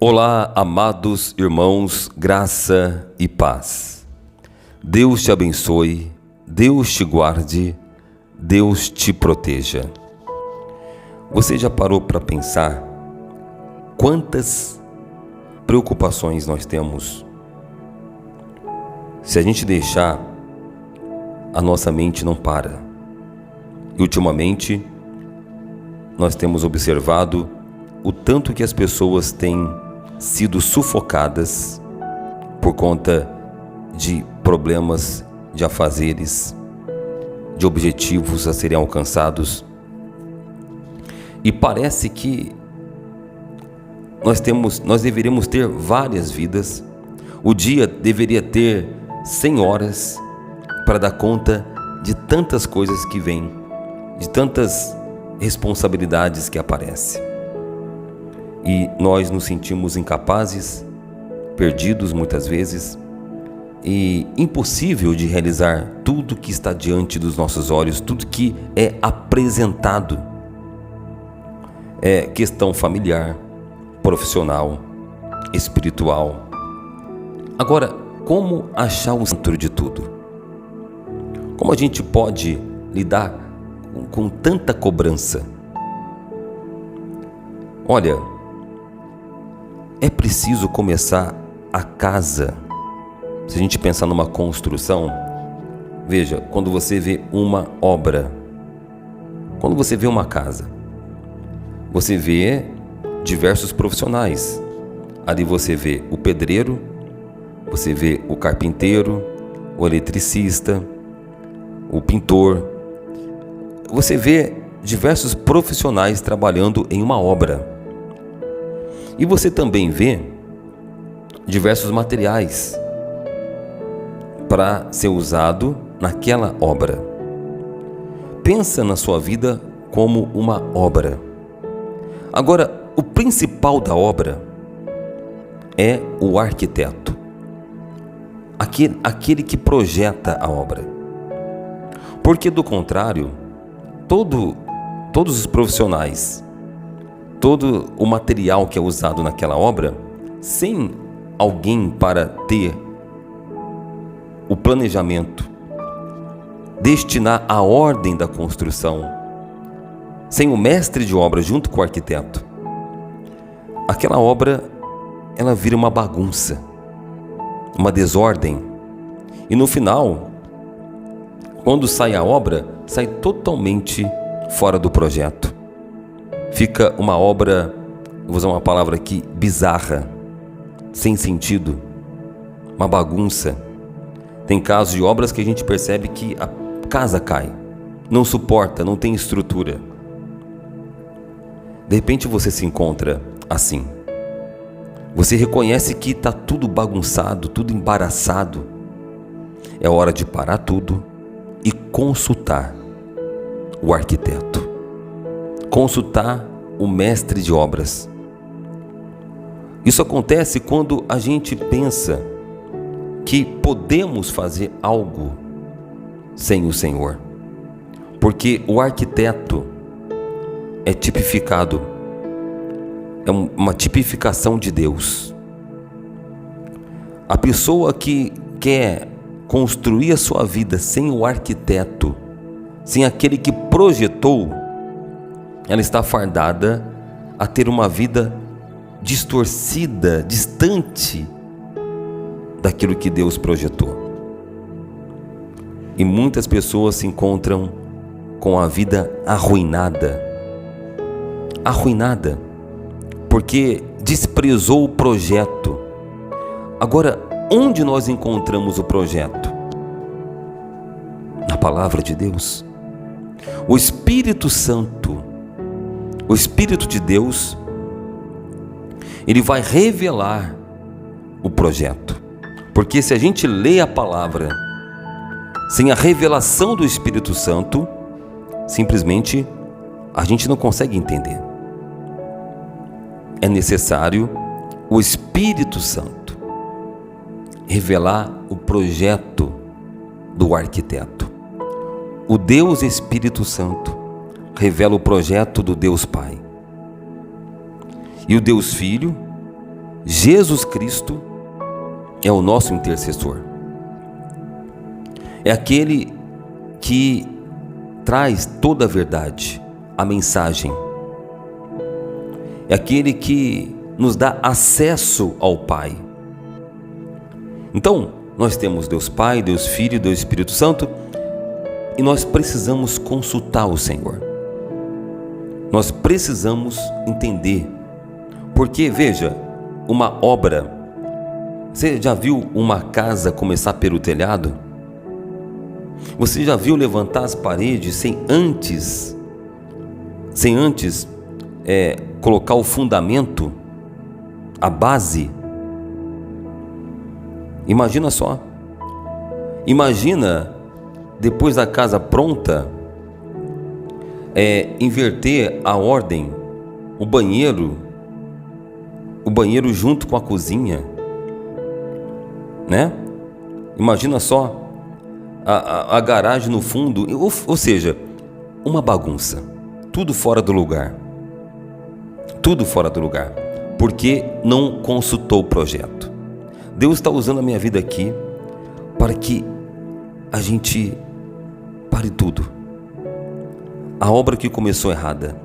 Olá, amados irmãos, graça e paz. Deus te abençoe, Deus te guarde, Deus te proteja. Você já parou para pensar quantas preocupações nós temos? Se a gente deixar, a nossa mente não para. E ultimamente, nós temos observado o tanto que as pessoas têm sido sufocadas por conta de problemas, de afazeres, de objetivos a serem alcançados. E parece que nós deveríamos ter várias vidas. O dia deveria ter 100 horas para dar conta de tantas coisas que vêm, de tantas responsabilidades que aparecem. E nós nos sentimos incapazes, perdidos muitas vezes, e impossível de realizar tudo que está diante dos nossos olhos, tudo que é apresentado. É questão familiar, profissional, espiritual. Agora, como achar o centro de tudo? Como a gente pode lidar com tanta cobrança? Olha, é preciso começar a casa. Se a gente pensar numa construção, veja, quando você vê uma obra, quando você vê uma casa, você vê diversos profissionais. Ali você vê o pedreiro, você vê o carpinteiro, o eletricista, o pintor. Você vê diversos profissionais trabalhando em uma obra. E você também vê diversos materiais para ser usado naquela obra. Pensa na sua vida como uma obra. Agora, o principal da obra é o arquiteto, aquele que projeta a obra. Porque, do contrário, todos os profissionais, todo o material que é usado naquela obra, sem alguém para ter o planejamento, destinar a ordem da construção, sem o mestre de obra junto com o arquiteto, aquela obra ela vira uma bagunça, uma desordem. E no final, quando sai a obra, sai totalmente fora do projeto. Fica uma obra, vou usar uma palavra aqui, bizarra, sem sentido, uma bagunça. Tem casos de obras que a gente percebe que a casa cai, não suporta, não tem estrutura. De repente você se encontra assim. Você reconhece que está tudo bagunçado, tudo embaraçado. É hora de parar tudo e consultar o arquiteto. Consultar o mestre de obras. Isso acontece quando a gente pensa que podemos fazer algo sem o Senhor. Porque o arquiteto é tipificado, é uma tipificação de Deus. A pessoa que quer construir a sua vida sem o arquiteto, sem aquele que projetou, ela está fardada a ter uma vida distorcida, distante daquilo que Deus projetou. E muitas pessoas se encontram com a vida arruinada, porque desprezou o projeto. Agora, onde nós encontramos o projeto? Na palavra de Deus. O Espírito Santo, o Espírito de Deus, ele vai revelar o projeto. Porque se a gente lê a palavra sem a revelação do Espírito Santo, simplesmente a gente não consegue entender. É necessário o Espírito Santo revelar o projeto do arquiteto. O Deus Espírito Santo revela o projeto do Deus Pai. E o Deus Filho Jesus Cristo é o nosso intercessor. É aquele que traz toda a verdade, a mensagem. É aquele que nos dá acesso ao Pai. Então, nós temos Deus Pai, Deus Filho, Deus Espírito Santo, e nós precisamos consultar o Senhor. Nós precisamos entender. Porque, veja, uma obra, você já viu uma casa começar pelo telhado? Você já viu levantar as paredes sem antes colocar o fundamento, a base? Imagina só. Imagina, depois da casa pronta, inverter a ordem, o banheiro junto com a cozinha, né? Imagina só a garagem no fundo, ou seja, uma bagunça, tudo fora do lugar, porque não consultou o projeto. Deus está usando a minha vida aqui para que a gente pare tudo. A obra que começou errada,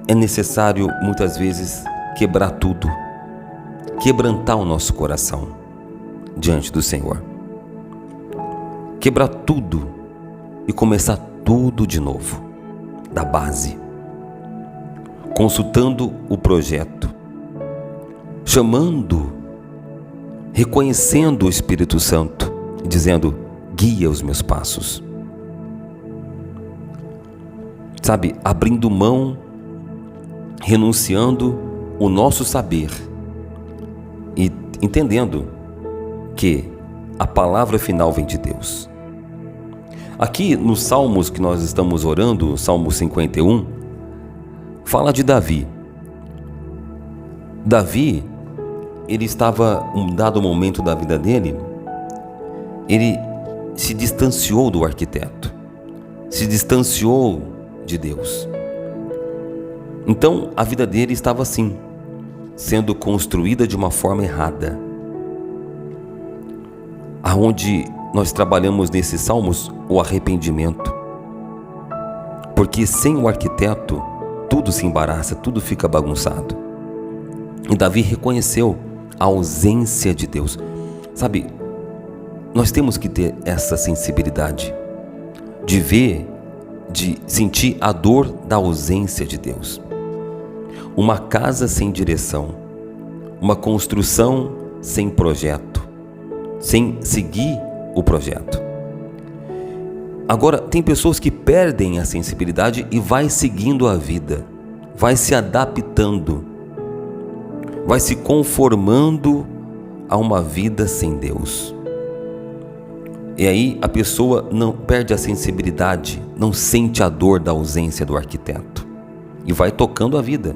é necessário muitas vezes quebrar tudo, quebrantar o nosso coração diante do Senhor, quebrar tudo e começar tudo de novo, da base, consultando o projeto, chamando, reconhecendo o Espírito Santo, dizendo: guia os meus passos. Sabe, abrindo mão, renunciando o nosso saber e entendendo que a palavra final vem de Deus. Aqui nos Salmos que nós estamos orando, Salmo 51, fala de Davi. Davi, ele estava, um dado momento da vida dele, ele se distanciou do arquiteto, se distanciou de Deus. Então a vida dele estava assim, sendo construída de uma forma errada. Aonde nós trabalhamos nesses salmos o arrependimento, porque sem o arquiteto tudo se embaraça, tudo fica bagunçado. E Davi reconheceu a ausência de Deus. Sabe, nós temos que ter essa sensibilidade de ver, de sentir a dor da ausência de Deus. Uma casa sem direção, uma construção sem projeto, sem seguir o projeto. Agora, tem pessoas que perdem a sensibilidade e vai seguindo a vida, vai se adaptando, vai se conformando a uma vida sem Deus. E aí a pessoa não perde a sensibilidade, não sente a dor da ausência do arquiteto e vai tocando a vida.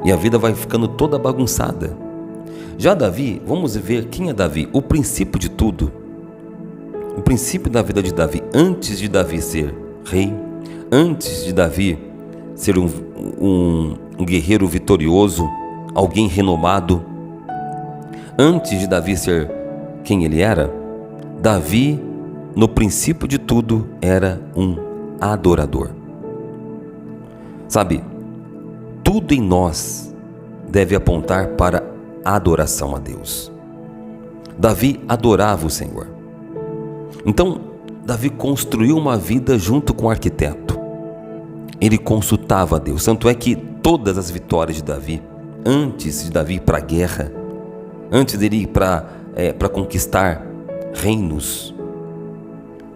E a vida vai ficando toda bagunçada. Já Davi, vamos ver quem é Davi. O princípio de tudo, o princípio da vida de Davi, antes de Davi ser rei, antes de Davi ser um guerreiro vitorioso, alguém renomado, antes de Davi ser quem ele era, Davi, no princípio de tudo, era um adorador. Sabe, tudo em nós deve apontar para a adoração a Deus. Davi adorava o Senhor. Então, Davi construiu uma vida junto com o arquiteto. Ele consultava a Deus. Tanto é que todas as vitórias de Davi, antes de Davi ir para a guerra, antes dele ir para conquistar reinos,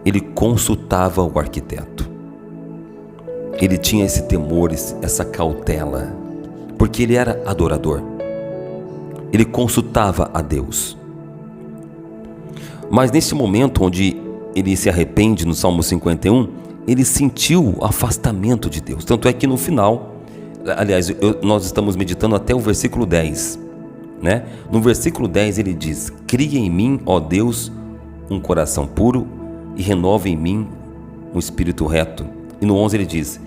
ele consultava o arquiteto. Ele tinha esse temor, essa cautela, porque ele era adorador. Ele consultava a Deus. Mas nesse momento onde ele se arrepende, no Salmo 51, ele sentiu o afastamento de Deus. Tanto é que no final, aliás, nós estamos meditando até o versículo 10, né? No versículo 10 ele diz: cria em mim, ó Deus, um coração puro e renova em mim um espírito reto. E no 11 ele diz: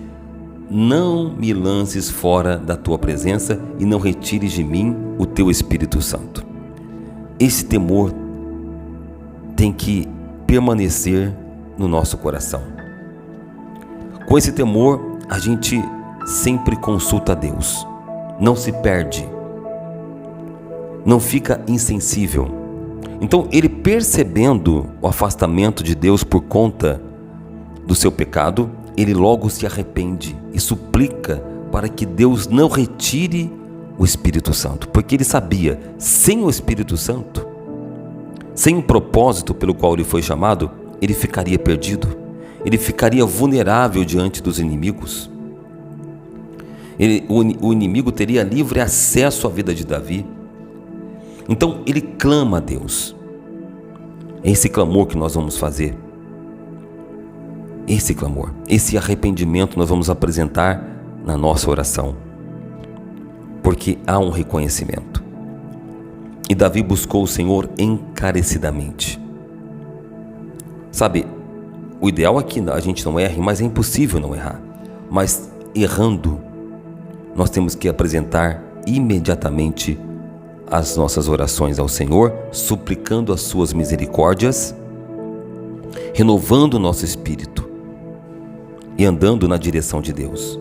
não me lances fora da tua presença e não retires de mim o teu Espírito Santo. Esse temor tem que permanecer no nosso coração. Com esse temor, a gente sempre consulta a Deus, não se perde, não fica insensível. Então, ele, percebendo o afastamento de Deus por conta do seu pecado, ele logo se arrepende e suplica para que Deus não retire o Espírito Santo, porque ele sabia, sem o Espírito Santo, sem o propósito pelo qual ele foi chamado, ele ficaria perdido, ele ficaria vulnerável diante dos inimigos. O inimigo teria livre acesso à vida de Davi. Então ele clama a Deus. É esse clamor que nós vamos fazer. Esse clamor, esse arrependimento nós vamos apresentar na nossa oração. Porque há um reconhecimento. E Davi buscou o Senhor encarecidamente. Sabe, o ideal é que a gente não erre, mas é impossível não errar. Mas errando, nós temos que apresentar imediatamente as nossas orações ao Senhor, suplicando as suas misericórdias, renovando o nosso espírito e andando na direção de Deus.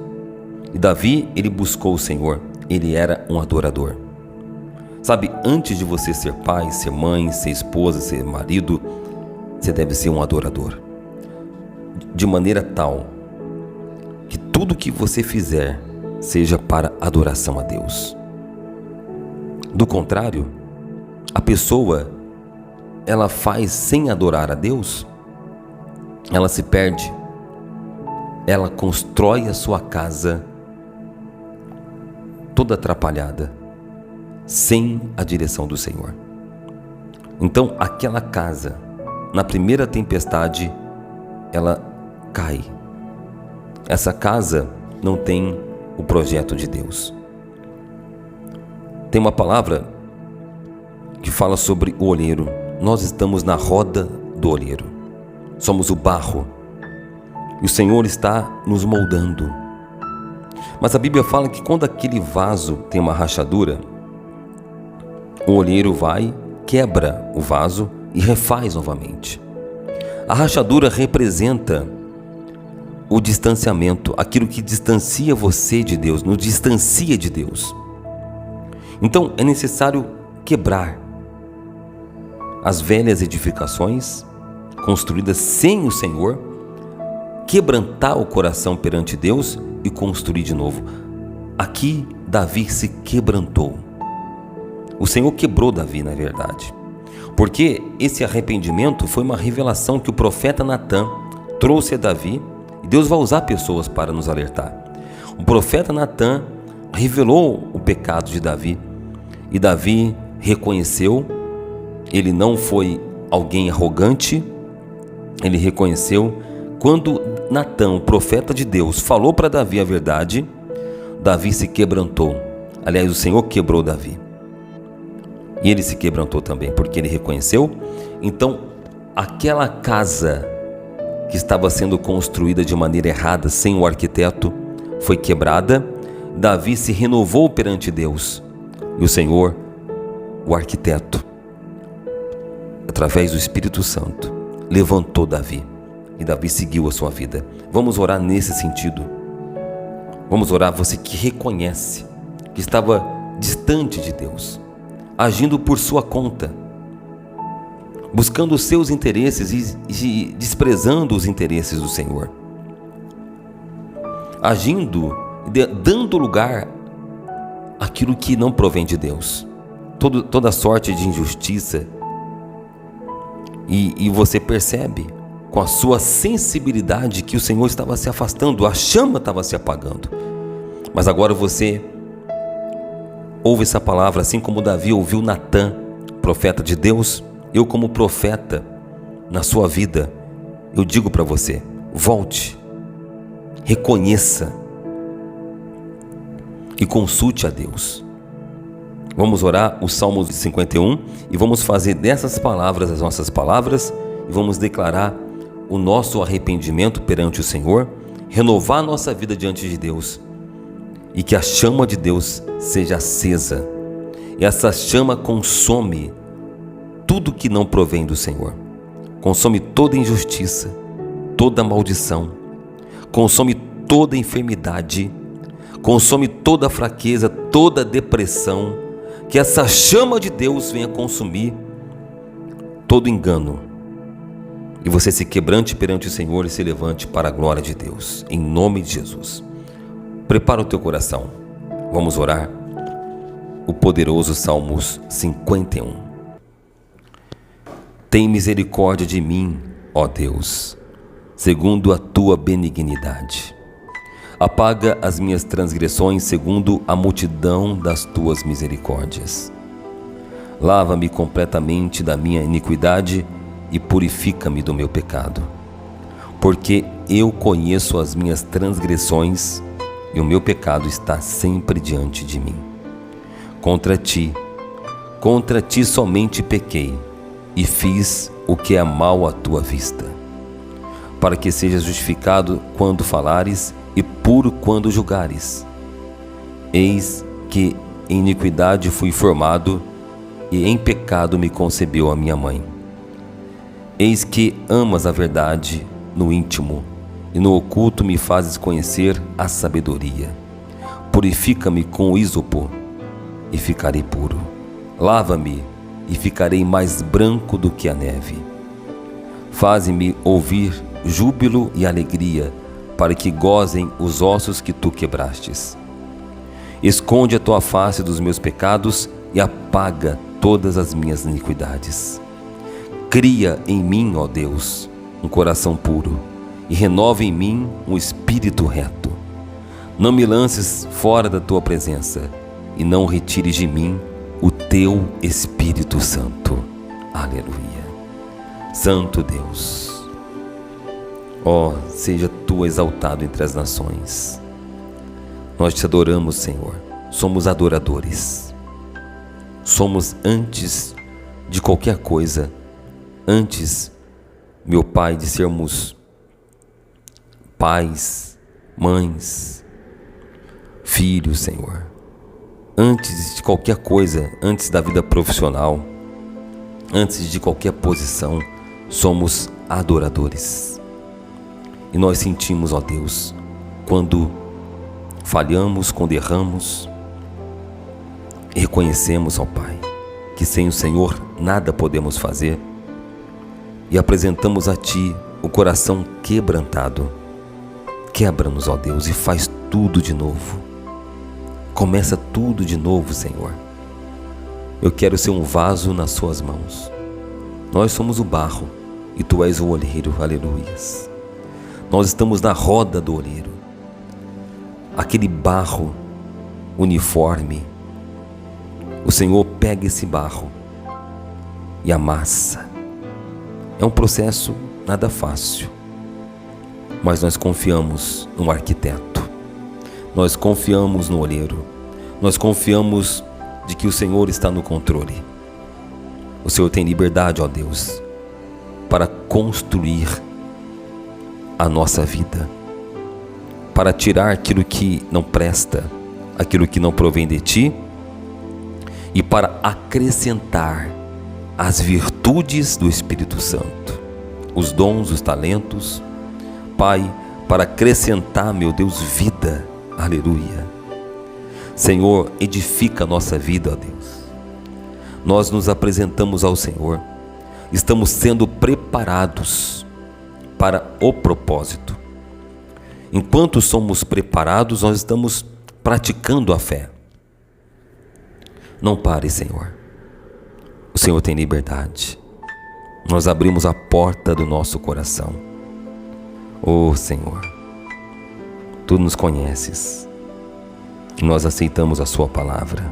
E Davi, ele buscou o Senhor, ele era um adorador. Sabe, antes de você ser pai, ser mãe, ser esposa, ser marido, você deve ser um adorador. De maneira tal que tudo que você fizer seja para adoração a Deus. Do contrário, a pessoa, ela faz sem adorar a Deus, ela se perde. Ela constrói a sua casa toda atrapalhada, sem a direção do Senhor. Então, aquela casa, na primeira tempestade, ela cai. Essa casa não tem o projeto de Deus. Tem uma palavra que fala sobre o olheiro. Nós estamos na roda do olheiro. Somos o barro. E o Senhor está nos moldando. Mas a Bíblia fala que quando aquele vaso tem uma rachadura, o olheiro vai, quebra o vaso e refaz novamente. A rachadura representa o distanciamento, aquilo que distancia você de Deus, nos distancia de Deus. Então é necessário quebrar as velhas edificações construídas sem o Senhor, quebrantar o coração perante Deus e construir de novo. Aqui Davi se quebrantou. O Senhor quebrou Davi, na verdade, porque esse arrependimento foi uma revelação que o profeta Natã trouxe a Davi, e Deus vai usar pessoas para nos alertar. O profeta Natã revelou o pecado de Davi, e Davi reconheceu. Ele não foi alguém arrogante, ele reconheceu. Quando Natã, o profeta de Deus, falou para Davi a verdade, Davi se quebrantou. Aliás, o Senhor quebrou Davi. E ele se quebrantou também, porque ele reconheceu. Então, aquela casa que estava sendo construída de maneira errada, sem o arquiteto, foi quebrada. Davi se renovou perante Deus. E o Senhor, o arquiteto, através do Espírito Santo, levantou Davi. E Davi seguiu a sua vida. Vamos orar nesse sentido. Vamos orar, você que reconhece que estava distante de Deus, agindo por sua conta, buscando os seus interesses e desprezando os interesses do Senhor, agindo, dando lugar àquilo que não provém de Deus, toda sorte de injustiça, e você percebe com a sua sensibilidade que o Senhor estava se afastando, a chama estava se apagando. Mas agora você ouve essa palavra, assim como Davi ouviu Natã, profeta de Deus. Eu, como profeta na sua vida, eu digo para você: volte, reconheça e consulte a Deus. Vamos orar o Salmo 51 e vamos fazer dessas palavras as nossas palavras e vamos declarar o nosso arrependimento perante o Senhor renovar a nossa vida diante de Deus e que a chama de Deus seja acesa. E essa chama consome tudo que não provém do Senhor. Consome toda injustiça, toda maldição, consome toda enfermidade, consome toda fraqueza, toda depressão. Que essa chama de Deus venha consumir todo engano. E você se quebrante perante o Senhor e se levante para a glória de Deus, em nome de Jesus. Prepara o teu coração. Vamos orar. O poderoso Salmos 51. Tem misericórdia de mim, ó Deus, segundo a tua benignidade. Apaga as minhas transgressões segundo a multidão das tuas misericórdias. Lava-me completamente da minha iniquidade e purifica-me do meu pecado. Porque eu conheço as minhas transgressões e o meu pecado está sempre diante de mim. Contra ti somente pequei e fiz o que é mal à tua vista, para que sejas justificado quando falares e puro quando julgares. Eis que em iniquidade fui formado e em pecado me concebeu a minha mãe. Eis que amas a verdade no íntimo e no oculto me fazes conhecer a sabedoria. Purifica-me com o ísopo e ficarei puro. Lava-me e ficarei mais branco do que a neve. Faze-me ouvir júbilo e alegria, para que gozem os ossos que tu quebrastes. Esconde a tua face dos meus pecados e apaga todas as minhas iniquidades. Cria em mim, ó Deus, um coração puro e renova em mim um espírito reto. Não me lances fora da tua presença e não retires de mim o teu Espírito Santo. Aleluia. Santo Deus, ó, seja tu exaltado entre as nações. Nós te adoramos, Senhor. Somos adoradores. Somos antes de qualquer coisa, antes, meu Pai, de sermos pais, mães, filhos, Senhor. Antes de qualquer coisa, antes da vida profissional, antes de qualquer posição, somos adoradores. E nós sentimos, ó Deus, quando falhamos, quando erramos, e reconhecemos, ó Pai, que sem o Senhor nada podemos fazer, e apresentamos a Ti o coração quebrantado. Quebra-nos, ó Deus, e faz tudo de novo. Começa tudo de novo, Senhor. Eu quero ser um vaso nas suas mãos. Nós somos o barro e Tu és o olheiro, aleluias. Nós estamos na roda do olheiro. Aquele barro uniforme, o Senhor pega esse barro e amassa. É um processo nada fácil, mas nós confiamos no arquiteto, nós confiamos no olheiro, nós confiamos de que o Senhor está no controle. O Senhor tem liberdade, ó Deus, para construir a nossa vida, para tirar aquilo que não presta, aquilo que não provém de Ti, e para acrescentar as virtudes do Espírito Santo, os dons, os talentos, Pai, para acrescentar, meu Deus, vida, aleluia. Senhor, edifica a nossa vida, ó Deus. Nós nos apresentamos ao Senhor, estamos sendo preparados para o propósito. Enquanto somos preparados, nós estamos praticando a fé. Não pare, Senhor. O Senhor tem liberdade. Nós abrimos a porta do nosso coração. Oh, Senhor, Tu nos conheces. Nós aceitamos a Sua palavra.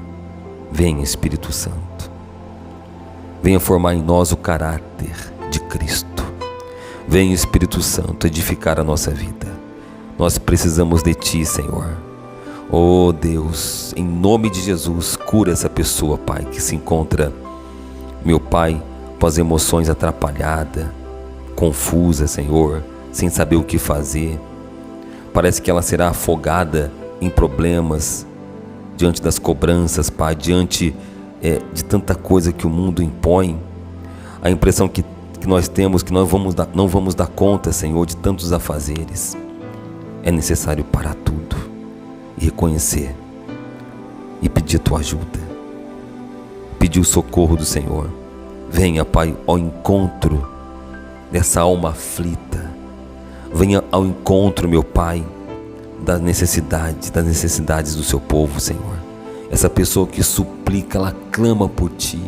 Venha, Espírito Santo. Venha formar em nós o caráter de Cristo. Venha, Espírito Santo, edificar a nossa vida. Nós precisamos de Ti, Senhor. Oh Deus, em nome de Jesus, cura essa pessoa, Pai, que se encontra, meu Pai, com as emoções atrapalhadas, confusa, Senhor, sem saber o que fazer. Parece que ela será afogada em problemas, diante das cobranças, Pai, diante de tanta coisa que o mundo impõe. A impressão que nós temos que nós não vamos dar conta, Senhor, de tantos afazeres. É necessário parar tudo e reconhecer e pedir Tua ajuda, pedir o socorro do Senhor. Venha, Pai, ao encontro dessa alma aflita. Venha ao encontro, meu Pai, das necessidades do seu povo, Senhor. Essa pessoa que suplica, ela clama por Ti.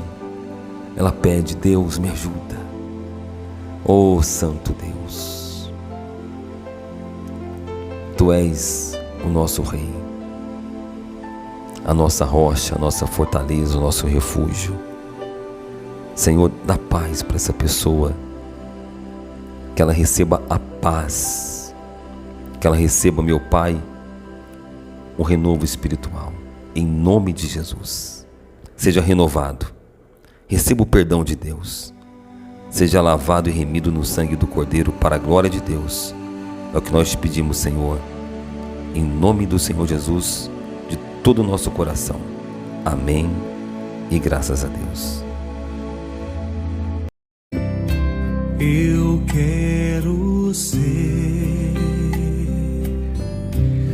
Ela pede: Deus, me ajuda. Oh, Santo Deus, Tu és o nosso Rei, a nossa rocha, a nossa fortaleza, o nosso refúgio. Senhor, dá paz para essa pessoa, que ela receba a paz, que ela receba, meu Pai, um renovo espiritual, em nome de Jesus. Seja renovado, receba o perdão de Deus, seja lavado e remido no sangue do Cordeiro para a glória de Deus. É o que nós te pedimos, Senhor, em nome do Senhor Jesus, de todo o nosso coração. Amém e graças a Deus. Eu quero ser,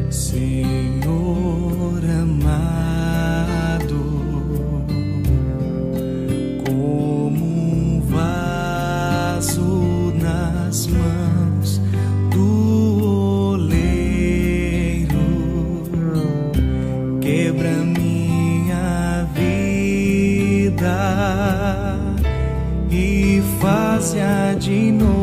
Senhor amado, como um vaso nas mãos do oleiro. Quebra minha vida e faz-a de novo.